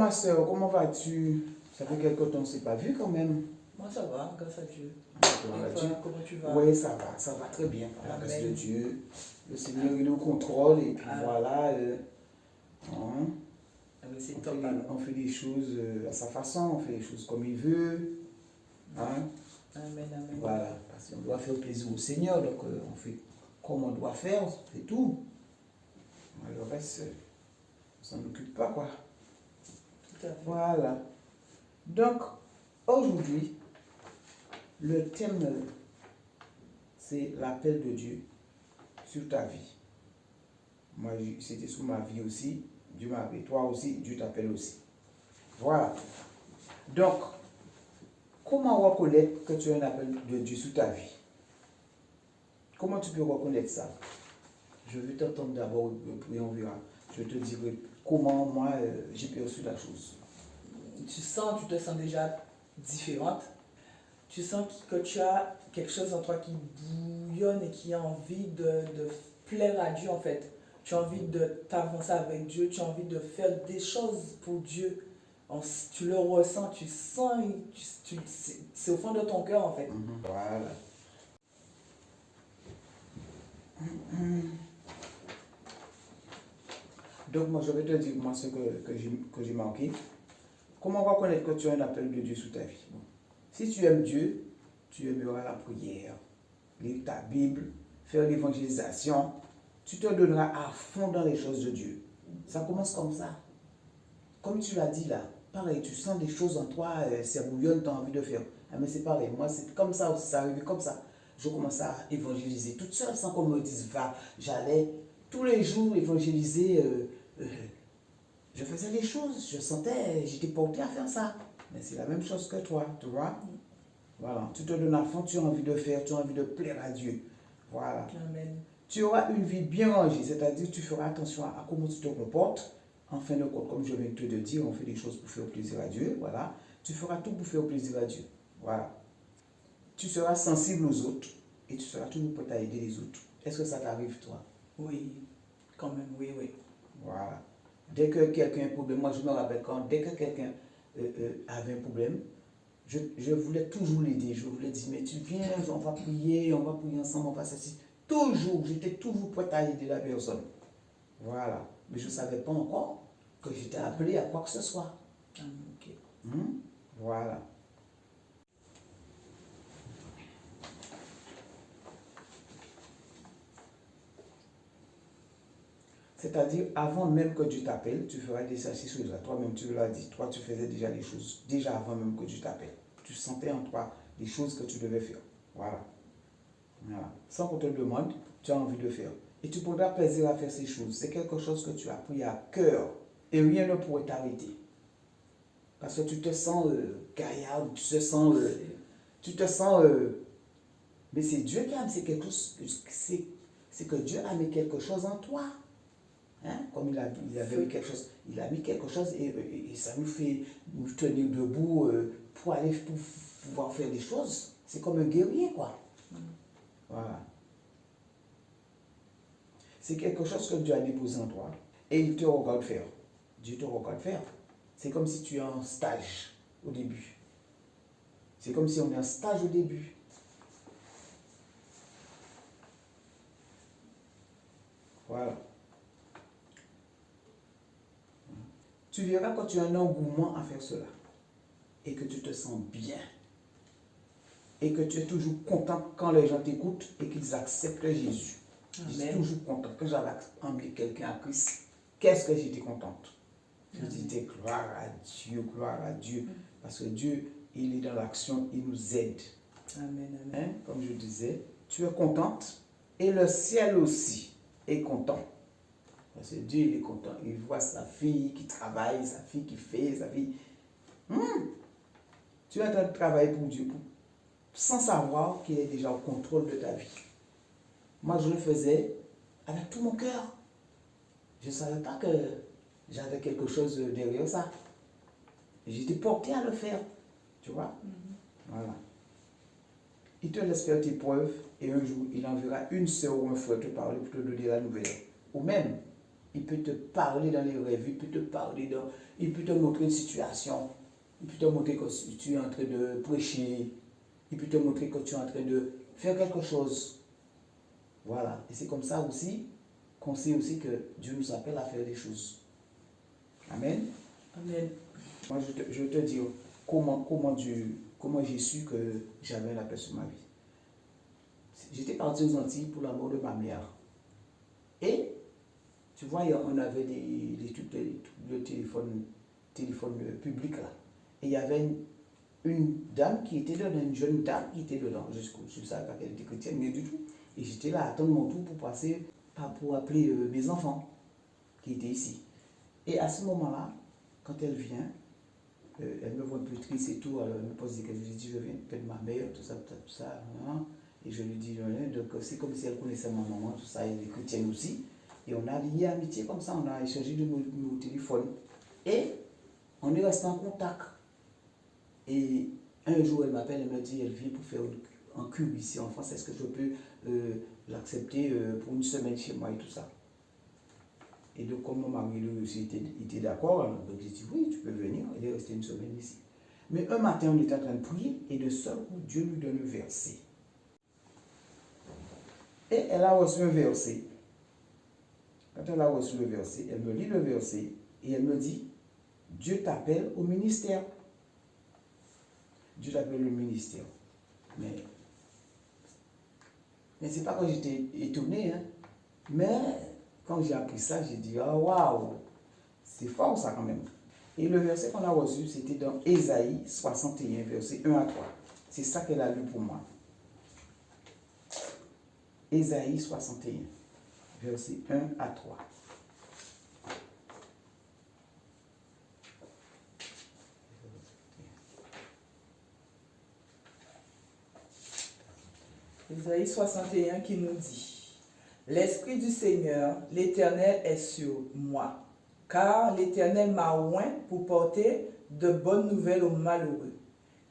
ma soeur, comment vas-tu? Ça fait quelque temps que on ne s'est pas vu quand même. Moi, ça va, grâce à Dieu. Comment Et vas-tu? toi, comment tu vas? Oui, ça va très bien, par la grâce de Dieu. Le Seigneur, il nous contrôle et puis voilà. Hein, C'est top alors. on fait les choses à sa façon, on fait les choses comme il veut. Hein? Amen, amen. Voilà, parce qu'on doit faire plaisir au Seigneur, donc on fait comme on doit faire, c'est tout. Le reste, on s'en occupe pas, quoi. Tout à fait. Voilà. Donc, aujourd'hui, le thème, c'est l'appel de Dieu sur ta vie. Moi, c'était sur ma vie aussi. Dieu m'a appelé. Toi aussi, Dieu t'appelle aussi. Voilà. Donc, comment reconnaître que tu as un appel de Dieu sur ta vie? Comment tu peux reconnaître ça? Je vais t'entendre d'abord, puis on verra. Je te dirai comment moi j'ai perçu la chose. Tu te sens déjà différente. Tu sens que tu as quelque chose en toi qui bouillonne et qui a envie de plaire à Dieu en fait. Tu as envie de t'avancer avec Dieu, tu as envie de faire des choses pour Dieu. Tu le ressens, tu sens, c'est au fond de ton cœur en fait. Voilà. Donc moi je vais te dire moi ce que j'ai manqué. Comment reconnaître que tu as un appel de Dieu sur ta vie? Bon. Si tu aimes Dieu, tu aimeras la prière, lire ta Bible, faire l'évangélisation. Tu te donneras à fond dans les choses de Dieu. Ça commence comme ça. Comme tu l'as dit là, pareil, tu sens des choses en toi, ça bouillonne, tu as envie de faire. Ah, mais c'est pareil, moi c'est comme ça aussi, ça arrivé comme ça. Je commençais à évangéliser toute seule sans qu'on me dise va. J'allais tous les jours évangéliser. Je faisais les choses, je sentais, j'étais portée à faire ça. Mais c'est la même chose que toi, tu vois. Voilà, tu te donnes à fond, tu as envie de faire, tu as envie de plaire à Dieu. Voilà. Amen. Tu auras une vie bien rangée, c'est-à-dire tu feras attention à comment tu te comportes. En fin de compte, comme je viens de te le dire, on fait des choses pour faire plaisir à Dieu. Voilà. Tu feras tout pour faire plaisir à Dieu. Voilà. Tu seras sensible aux autres et tu seras toujours prêt à aider les autres. Est-ce que ça t'arrive, toi? Oui, quand même, oui. Voilà. Dès que quelqu'un a un problème, moi je me rappelle quand, dès que quelqu'un avait un problème, je voulais toujours l'aider. Je voulais dire, mais tu viens, on va prier ensemble, on va s'asseoir. Toujours, j'étais toujours prête à aider la personne. Voilà. Mais je ne savais pas encore que j'étais appelé à quoi que ce soit. Ok. Voilà. C'est-à-dire, avant même que Dieu t'appelle, tu feras déjà ces choses-là. Toi-même, tu l'as dit. Toi, tu faisais déjà les choses, déjà avant même que Dieu t'appelle. Tu sentais en toi les choses que tu devais faire. Voilà. Voilà. Sans qu'on te demande, tu as envie de faire. Et tu prendras plaisir à faire ces choses. C'est quelque chose que tu as pris à cœur. Et rien ne pourrait t'arrêter. Parce que tu te sens gaillard, tu te sens mais c'est Dieu qui a mis quelque chose, c'est que Dieu a mis quelque chose en toi. Hein? Comme il avait mis quelque chose, il a mis quelque chose et ça nous fait nous tenir debout pour pouvoir faire des choses. C'est comme un guerrier, quoi. Voilà. C'est quelque chose que Dieu a déposé en toi et il te regarde faire. Dieu te regarde faire. C'est comme si tu es en stage au début. C'est comme si on est en stage au début. Voilà. Tu verras quand tu as un engouement à faire cela et que tu te sens bien et que tu es toujours content quand les gens t'écoutent et qu'ils acceptent Jésus. Je suis toujours contente. Quand j'avais emmené quelqu'un à Christ, qu'est-ce que j'étais contente. Je disais gloire à Dieu, gloire à Dieu. Parce que Dieu, il est dans l'action, il nous aide. Amen. Hein? Comme je disais, tu es contente et le ciel aussi est content. Parce que Dieu, il est content. Il voit sa fille qui travaille, sa fille qui fait, sa fille. Tu es en train de travailler pour Dieu sans savoir qu'il est déjà au contrôle de ta vie. Moi, je le faisais avec tout mon cœur. Je ne savais pas que j'avais quelque chose derrière ça. J'étais portée à le faire. Tu vois? Voilà. Il te laisse faire tes preuves et un jour, il enverra une sœur ou un frère te parler pour te donner la nouvelle. Ou même, Il peut te parler dans les rêves, il peut te montrer une situation, il peut te montrer que tu es en train de prêcher, il peut te montrer que tu es en train de faire quelque chose. Voilà. Et c'est comme ça aussi qu'on sait aussi que Dieu nous appelle à faire des choses. Amen. Amen. Moi, je vais te dire comment j'ai su que j'avais un appel sur ma vie. J'étais parti aux Antilles pour la mort de ma mère. Et, tu vois, on avait des trucs de téléphone public là. Et il y avait une dame qui était dedans, une jeune dame qui était dedans. Je ne savais pas qu'elle était chrétienne, mais du tout. Et j'étais là à attendre mon tour pour appeler mes enfants qui étaient ici. Et à ce moment-là, quand elle vient, elle me voit un peu triste et tout, alors elle me pose des questions. Je dis, je viens de ma mère, tout ça. Hein. Et je lui dis, donc c'est comme si elle connaissait ma maman, tout ça, elle est chrétienne aussi. Et on a lié amitié comme ça, on a échangé de nos téléphones. Et on est resté en contact. Et un jour, elle m'appelle, elle me dit, elle vient pour faire un cube ici en France, est-ce que je peux l'accepter pour une semaine chez moi et tout ça. Et donc, comme mon mari aussi était d'accord, donc j'ai dit, oui, tu peux venir, elle est restée une semaine ici. Mais un matin, on était en train de prier, et de seul coup, Dieu lui donne un verset. Et elle a reçu un verset. Quand elle a reçu le verset, elle me lit le verset, et elle me dit, Dieu t'appelle au ministère. Dieu t'appelle au ministère. Mais c'est pas que j'étais étonné, hein. Mais quand j'ai appris ça, j'ai dit, oh waouh, c'est fort ça quand même. Et le verset qu'on a reçu, c'était dans Ésaïe 61, verset 1 à 3. C'est ça qu'elle a lu pour moi. Ésaïe 61, verset 1 à 3. Ésaïe 61 qui nous dit, l'Esprit du Seigneur, l'Éternel est sur moi, car l'Éternel m'a oint pour porter de bonnes nouvelles aux malheureux.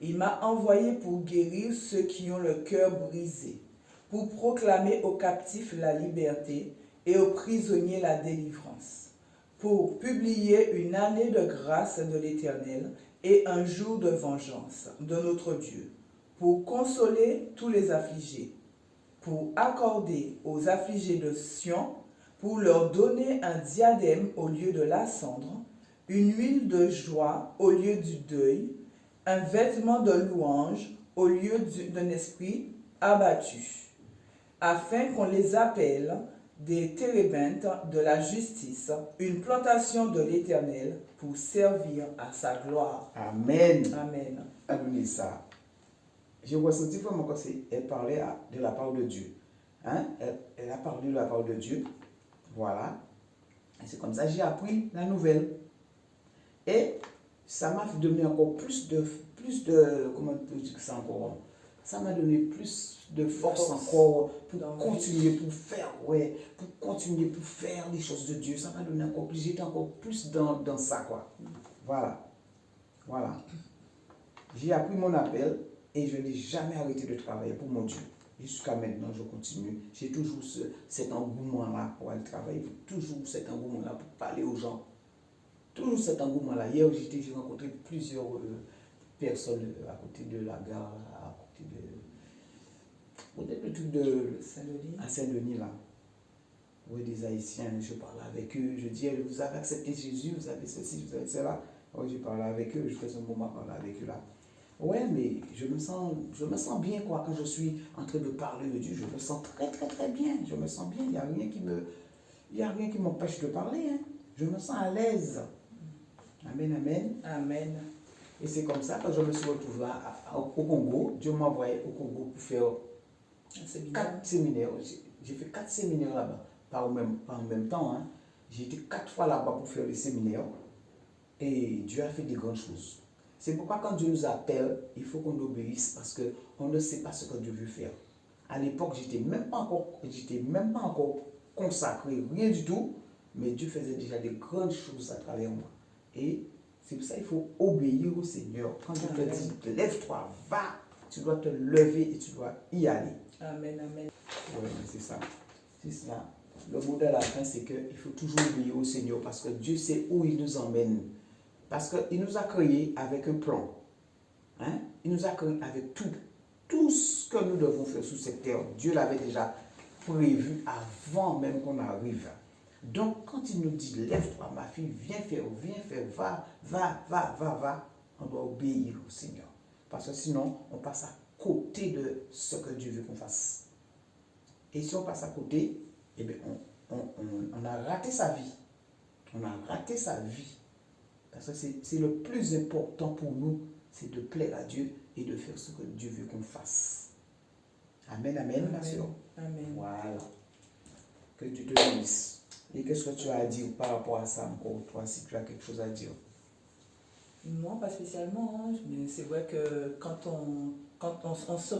Il m'a envoyé pour guérir ceux qui ont le cœur brisé, pour proclamer aux captifs la liberté et aux prisonniers la délivrance, pour publier une année de grâce de l'Éternel et un jour de vengeance de notre Dieu, pour consoler tous les affligés, pour accorder aux affligés de Sion, pour leur donner un diadème au lieu de la cendre, une huile de joie au lieu du deuil, un vêtement de louange au lieu d'un esprit abattu, afin qu'on les appelle des térébintes de la justice, une plantation de l'Éternel pour servir à sa gloire. Amen. Amen. Amen. Ça. J'ai ressenti vraiment que elle parlait de la parole de Dieu. Hein? Elle a parlé de la parole de Dieu. Voilà. Et c'est comme ça que j'ai appris la nouvelle. Et ça m'a donné encore plus de comment on peut dire ça encore? Ça m'a donné plus de force encore pour continuer, pour faire les choses de Dieu. Ça m'a donné encore plus, j'étais encore plus dans ça, quoi. Voilà. J'ai appris mon appel et je n'ai jamais arrêté de travailler pour mon Dieu. Jusqu'à maintenant, je continue. J'ai toujours cet engouement-là pour aller travailler, toujours cet engouement-là pour parler aux gens. Toujours cet engouement-là. Hier, j'ai rencontré plusieurs personnes à côté de la gare, à côté le truc de Saint-Denis. À Saint-Denis, là. Oui, des Haïtiens, je parlais avec eux. Je dis, vous avez accepté Jésus, vous avez ceci, vous avez cela. Oui, je parlais avec eux, je fais un moment parler avec eux là. Ouais, mais je me sens bien, quoi, quand je suis en train de parler de Dieu. Je me sens très, très, très bien. Je me sens bien. Il n'y a rien qui m'empêche de parler. Hein. Je me sens à l'aise. Amen, amen. Amen. Et c'est comme ça que je me suis retrouvé au Congo. Dieu m'a envoyé au Congo pour faire 4 séminaires. J'ai fait 4 séminaires là-bas, pas en même temps. Hein. J'ai été 4 fois là-bas pour faire les séminaires. Et Dieu a fait des grandes choses. C'est pourquoi quand Dieu nous appelle, il faut qu'on obéisse parce qu'on ne sait pas ce que Dieu veut faire. À l'époque, j'étais même pas encore consacré, rien du tout, mais Dieu faisait déjà des grandes choses à travers moi. Et c'est pour ça qu'il faut obéir au Seigneur. Quand Dieu te dit, lève-toi, va, tu dois te lever et tu dois y aller. Amen, amen. Oui, c'est ça. C'est ça. le mot de la fin, c'est qu'il faut toujours obéir au Seigneur parce que Dieu sait où il nous emmène. Parce qu'il nous a créés avec un plan. Hein? Il nous a créés avec tout. Tout ce que nous devons faire sur cette terre, Dieu l'avait déjà prévu avant même qu'on arrive. Donc, quand il nous dit, lève-toi, ma fille, viens faire, va, on doit obéir au Seigneur. Parce que sinon, on passe à côté de ce que Dieu veut qu'on fasse. Et si on passe à côté, eh bien, on a raté sa vie. On a raté sa vie. Parce que c'est le plus important pour nous, c'est de plaire à Dieu et de faire ce que Dieu veut qu'on fasse. Amen, amen, ma soeur. Amen. Voilà. Que Dieu te bénisse. Et qu'est-ce que tu as à dire par rapport à ça encore, toi, si tu as quelque chose à dire? Non, pas spécialement, hein, mais c'est vrai que quand on se...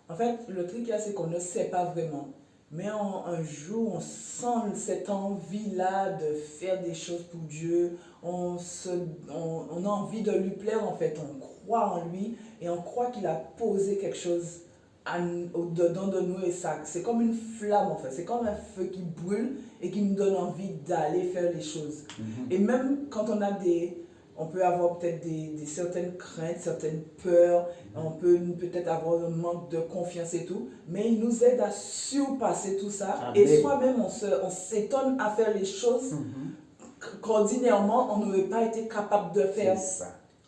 En fait, le truc là, c'est qu'on ne sait pas vraiment. Mais un jour, on sent cette envie-là de faire des choses pour Dieu. On a envie de lui plaire, en fait. On croit en lui et on croit qu'il a posé quelque chose au-dedans de nous. Et ça, c'est comme une flamme, en fait. C'est comme un feu qui brûle et qui nous donne envie d'aller faire les choses. Et même quand on peut avoir peut-être certaines craintes, certaines peurs, on peut peut-être avoir un manque de confiance et tout, mais il nous aide à surpasser tout ça. Amen. Et soi-même, on s'étonne à faire les choses qu'ordinairement, on n'aurait pas été capable de faire.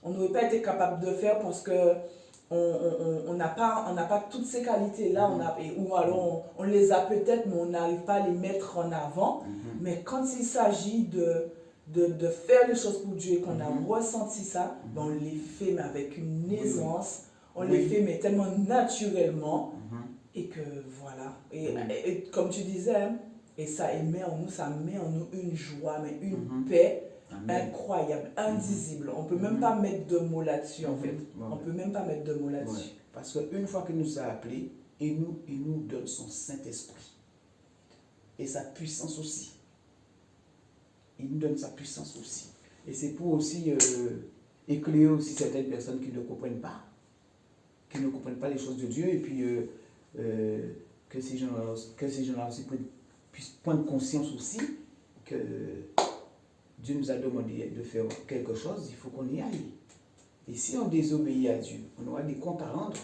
On n'aurait pas été capable de faire parce que on n'a pas toutes ces qualités-là, ou alors on les a peut-être, mais on n'arrive pas à les mettre en avant. Mais quand il s'agit de faire les choses pour Dieu et qu'on a ressenti ça, ben on les fait mais avec une aisance, on les fait mais tellement naturellement, et que voilà. Et comme tu disais, hein, et ça met en nous une joie, mais une paix incroyable, indisible. On ne peut même pas mettre de mots là-dessus, en fait. On ne peut même pas mettre de mots là-dessus. Ouais. Parce qu'une fois qu'il nous a appelés, il nous donne son Saint-Esprit. Et sa puissance aussi. Il nous donne sa puissance aussi. Et c'est pour aussi éclairer aussi certaines personnes qui ne comprennent pas. Qui ne comprennent pas les choses de Dieu. Et puis que ces gens-là aussi puissent prendre conscience aussi que Dieu nous a demandé de faire quelque chose, il faut qu'on y aille. Et si on désobéit à Dieu, on aura des comptes à rendre.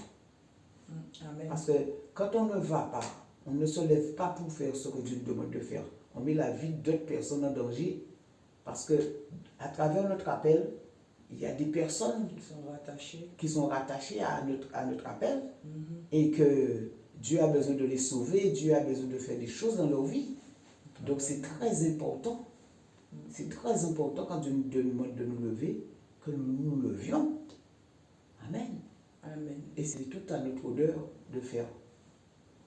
Amen. Parce que quand on ne va pas, on ne se lève pas pour faire ce que Dieu nous demande de faire. On met la vie d'autres personnes en danger. Parce que à travers notre appel, il y a des personnes qui sont rattachées à notre appel et que Dieu a besoin de les sauver, Dieu a besoin de faire des choses dans leur vie. Donc c'est très important. C'est très important quand Dieu nous demande de nous lever, que nous nous levions. Amen. Amen. Et c'est tout à notre honneur de faire.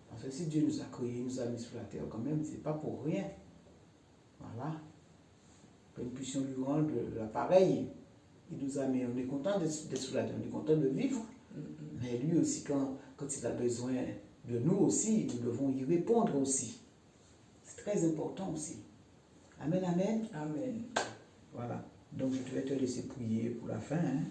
Parce que si Dieu nous a créés, nous a mis sur la terre quand même, c'est pas pour rien. Voilà. Que nous puissions lui rendre l'appareil. Il nous a mis, on est content d'être sur la terre, on est content de vivre. Mais lui aussi, quand il a besoin de nous aussi, nous devons y répondre aussi. C'est très important aussi. Amen, amen. Amen. Voilà. Donc je vais te laisser prier pour la fin. Hein.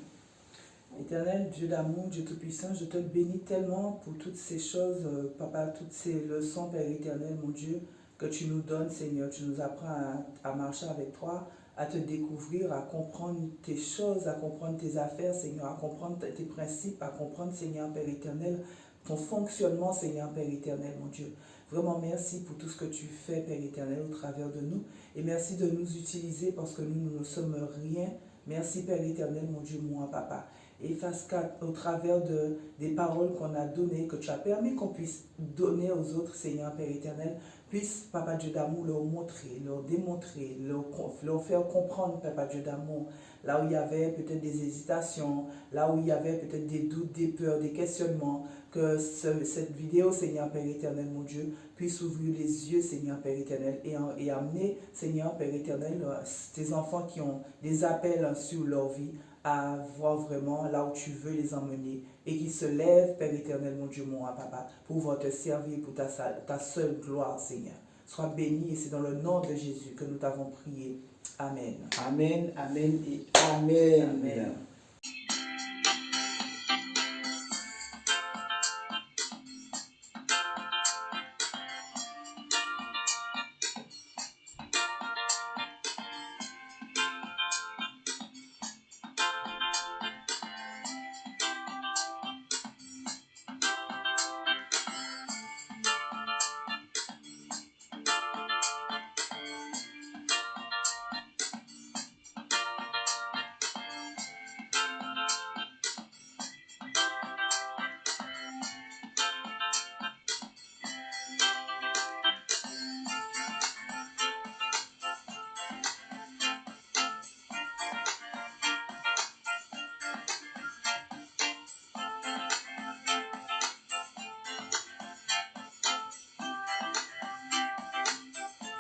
Éternel, Dieu d'amour, Dieu Tout-Puissant, je te bénis tellement pour toutes ces choses, Papa, toutes ces leçons, Père éternel, mon Dieu, que tu nous donnes, Seigneur. Tu nous apprends à marcher avec toi, à te découvrir, à comprendre tes choses, à comprendre tes affaires, Seigneur, à comprendre tes principes, à comprendre, Seigneur, Père éternel, ton fonctionnement, Seigneur, Père éternel, mon Dieu. Vraiment, merci pour tout ce que tu fais, Père éternel, au travers de nous. Et merci de nous utiliser parce que nous ne sommes rien. Merci, Père éternel, mon Dieu, moi, Papa. Et face au travers des paroles qu'on a données, que tu as permis qu'on puisse donner aux autres, Seigneur, Père éternel, puisse, Papa Dieu d'amour, leur montrer, leur démontrer, leur faire comprendre, Papa Dieu d'amour, là où il y avait peut-être des hésitations, là où il y avait peut-être des doutes, des peurs, des questionnements, que cette vidéo, Seigneur Père éternel, mon Dieu, puisse ouvrir les yeux, Seigneur Père éternel, et amener, Seigneur Père éternel, tes enfants qui ont des appels sur leur vie, à voir vraiment là où tu veux les emmener, et qui se lèvent, Père éternel, mon Dieu, mon Papa, pour pouvoir te servir pour ta seule gloire, Seigneur. Sois béni, et c'est dans le nom de Jésus que nous t'avons prié. Amen. Amen, amen et amen. Amen.